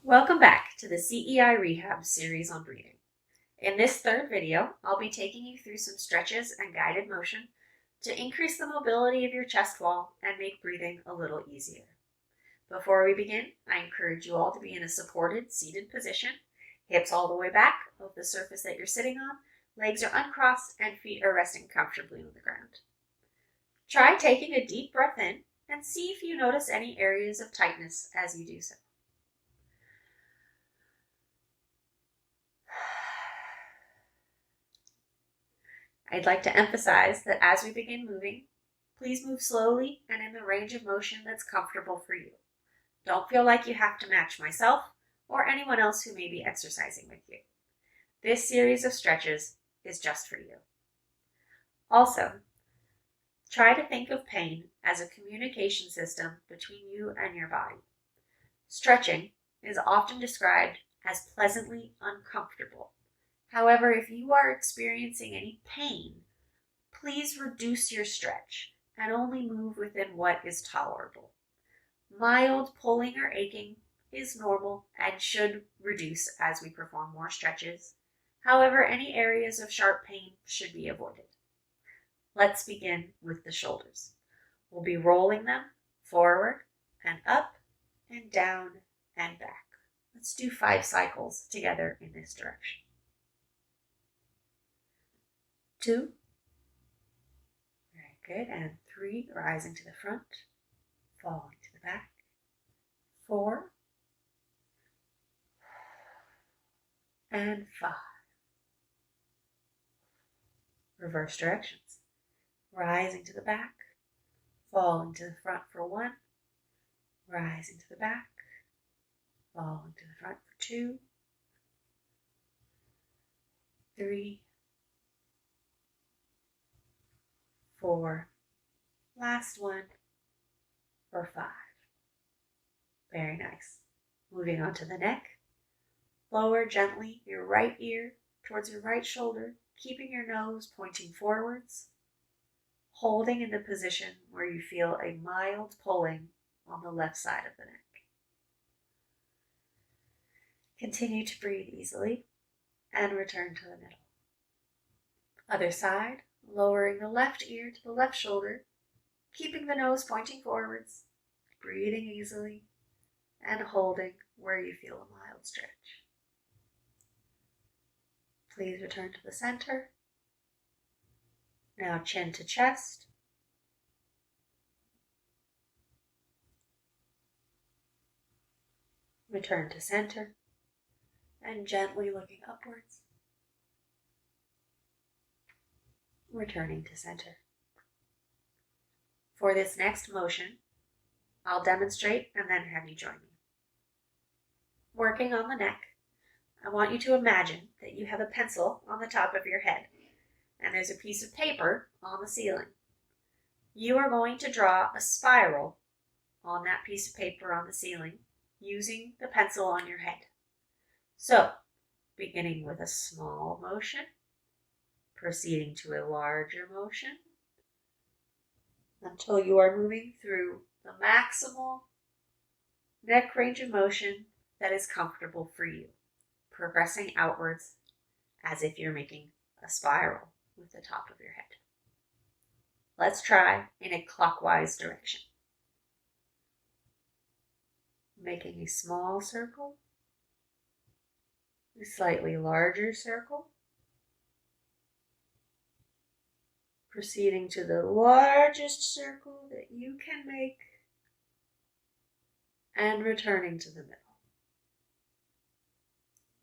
Welcome back to the CEI Rehab series on breathing. In this third video, I'll be taking you through some stretches and guided motion to increase the mobility of your chest wall and make breathing a little easier. Before we begin, I encourage you all to be in a supported, seated position, hips all the way back of the surface that you're sitting on, legs are uncrossed, and feet are resting comfortably on the ground. Try taking a deep breath in and see if you notice any areas of tightness as you do so. I'd like to emphasize that as we begin moving, please move slowly and in the range of motion that's comfortable for you. Don't feel like you have to match myself or anyone else who may be exercising with you. This series of stretches is just for you. Also, try to think of pain as a communication system between you and your body. Stretching is often described as pleasantly uncomfortable. However, if you are experiencing any pain, please reduce your stretch and only move within what is tolerable. Mild pulling or aching is normal and should reduce as we perform more stretches. However, any areas of sharp pain should be avoided. Let's begin with the shoulders. We'll be rolling them forward and up and down and back. Let's do 5 cycles together in this direction. 2, very good, and 3, rising to the front, falling to the back, 4, and 5. Reverse directions, rising to the back, falling to the front for 1, rising to the back, falling to the front for 2, 3, 4, last one for 5. Very nice. Moving on to the neck. Lower gently your right ear towards your right shoulder, keeping your nose pointing forwards, holding in the position where you feel a mild pulling on the left side of the neck. Continue to breathe easily and return to the middle. Other side. Lowering the left ear to the left shoulder, keeping the nose pointing forwards, breathing easily, and holding where you feel a mild stretch. Please return to the center. Now chin to chest. Return to center and gently looking upwards. Returning to center. For this next motion, I'll demonstrate and then have you join me. Working on the neck, I want you to imagine that you have a pencil on the top of your head and there's a piece of paper on the ceiling. You are going to draw a spiral on that piece of paper on the ceiling using the pencil on your head. So, beginning with a small motion, proceeding to a larger motion until you are moving through the maximal neck range of motion that is comfortable for you, progressing outwards as if you're making a spiral with the top of your head. Let's try in a clockwise direction. Making a small circle, a slightly larger circle, proceeding to the largest circle that you can make, and returning to the middle.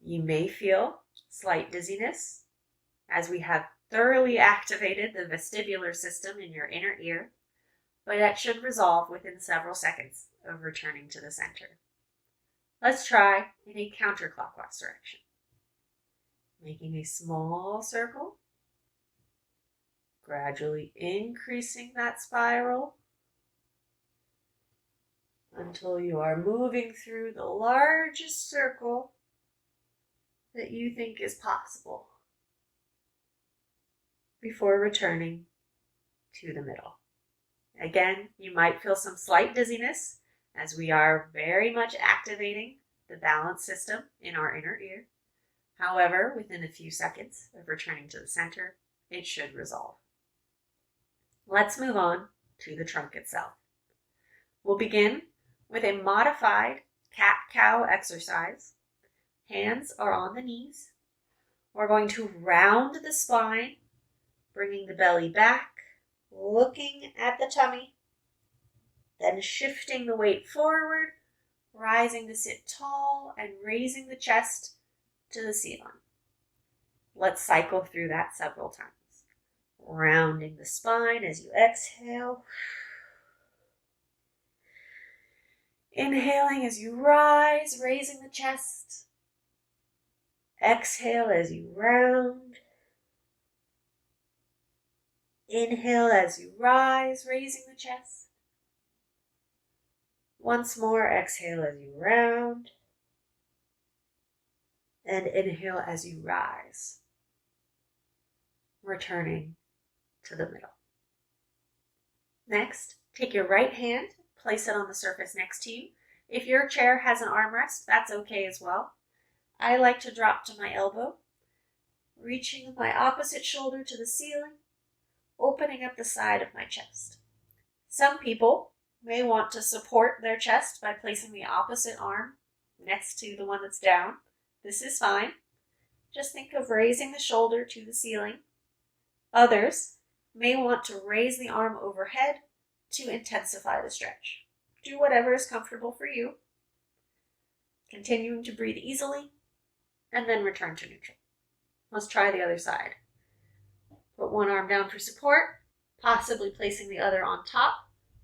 You may feel slight dizziness as we have thoroughly activated the vestibular system in your inner ear, but that should resolve within several seconds of returning to the center. Let's try in a counterclockwise direction. Making a small circle, gradually increasing that spiral until you are moving through the largest circle that you think is possible before returning to the middle. Again, you might feel some slight dizziness as we are very much activating the balance system in our inner ear. However, within a few seconds of returning to the center, it should resolve. Let's move on to the trunk itself. We'll begin with a modified cat-cow exercise. Hands are on the knees. We're going to round the spine, bringing the belly back, looking at the tummy, then shifting the weight forward, rising to sit tall and raising the chest to the ceiling. Let's cycle through that several times. Rounding the spine as you exhale. Inhaling as you rise, raising the chest. Exhale as you round. Inhale as you rise, raising the chest. Once more, exhale as you round. And inhale as you rise. Returning to the middle. Next, take your right hand, place it on the surface next to you. If your chair has an armrest, that's okay as well. I like to drop to my elbow, reaching my opposite shoulder to the ceiling, opening up the side of my chest. Some people may want to support their chest by placing the opposite arm next to the one that's down. This is fine. Just think of raising the shoulder to the ceiling. Others may want to raise the arm overhead to intensify the stretch. Do whatever is comfortable for you. Continuing to breathe easily, and then return to neutral. Let's try the other side. Put one arm down for support, possibly placing the other on top,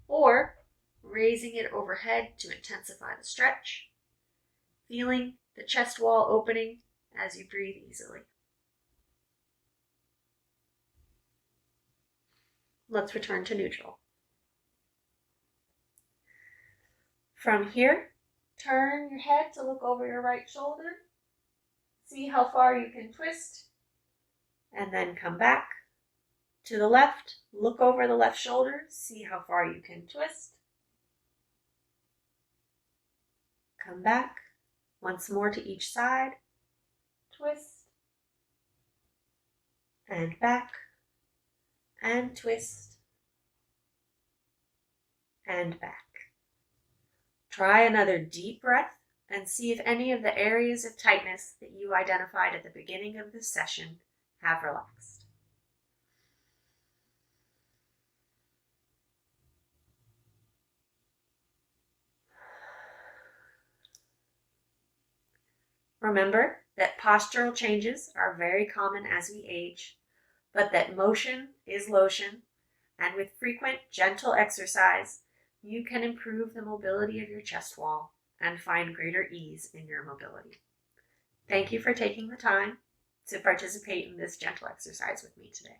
or raising it overhead to intensify the stretch. Feeling the chest wall opening as you breathe easily. Let's return to neutral. From here, turn your head to look over your right shoulder. See how far you can twist. And then come back to the left. Look over the left shoulder. See how far you can twist. Come back. Once more to each side. Twist. And back. And twist. And back. Try another deep breath and see if any of the areas of tightness that you identified at the beginning of this session have relaxed. Remember that postural changes are very common as we age, but that motion is lotion, and with frequent, gentle exercise, you can improve the mobility of your chest wall and find greater ease in your mobility. Thank you for taking the time to participate in this gentle exercise with me today.